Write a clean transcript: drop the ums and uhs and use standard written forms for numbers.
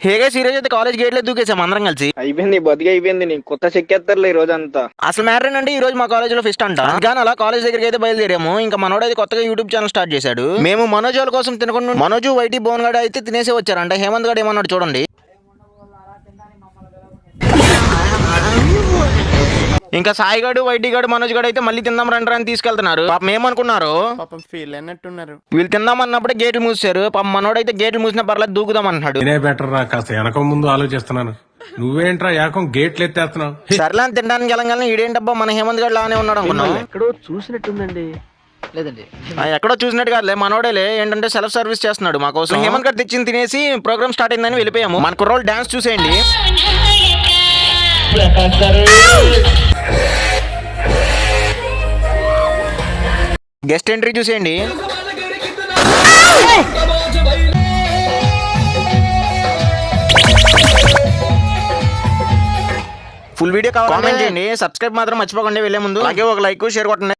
హేగా serious అయితే college గేట్లో దూకేసాం అందరం కలిసి. అయిపోయింది బతికి అయిపోయింది, నీకు కొత్త చెక్కేస్తారులే ఈ రోజంతా. అసలు మ్యాటర్ ఏంటంటే ఈ రోజు మా కాలేజ్ లో ఫెస్ట్ అంట. కానీ అలా కాలేజ్ దగ్గరికి అయితే బయలుదేరాము. ఇంకా మనోడైతే కొత్తగా యూట్యూబ్ ఛానల్ స్టార్ట్ చేశాడు. మేము మనోజ్ వాళ్ళ కోసం తినకుండా మనోజు వైటీ భువన్ గడ అయితే తినేసే వచ్చారంట. హేమంత్ గడ ఏమన్నాడు చూడండి. ఇంకా సాయి గడు వైటీ గడు మనోజ్ గడు అయితే మళ్ళీ తిందాం రండి అని తీసుకెళ్తున్నారు. పాపం ఏమనుకున్నారు, పాపం ఫీల్ అన్నట్టున్నారు. వీళ్ళు తిందాం అన్నప్పుడే గేట్లు మూసారు. పాపం మనోడైతే గేట్లు మూసినా పర్లేదు దూకుదాం అంటున్నాడు. నేనే బెటర్ రా, కాస్త వెనక ముందు ఆలోచిస్తున్నాను. నువ్వేంట్రా ఏకం గేట్లు ఎత్తేస్తున్నావు? సర్లే అని తినడానికి వెళ్ళగానే ఈడేంటబ్బా మన హేమంత్ గడు లానే ఉన్నాడు అనుకున్నాం. ఎక్కడో చూసినట్టుందండి. లేదండి, ఎక్కడో చూసినట్టు కాదులే, మనోడేలే. ఏంటంటే సెల్ఫ్ సర్వీస్ చేస్తున్నాడు మా కోసం. హేమంత్ గడు తెచ్చింది తినేసి ప్రోగ్రామ్ స్టార్ట్ అయిందని వెళ్ళిపోయాము. మన కుర్రోళ్ళు డాన్స్ చూసేయండి. గెస్ట్ ఎంట్రీ చూసేయండి. ఫుల్ వీడియో కామెంట్ చేయండి. సబ్స్క్రైబ్ మాత్రం మర్చిపోకండి వెళ్ళే ముందు. అలాగే ఒక లైక్ షేర్ కొట్టండి.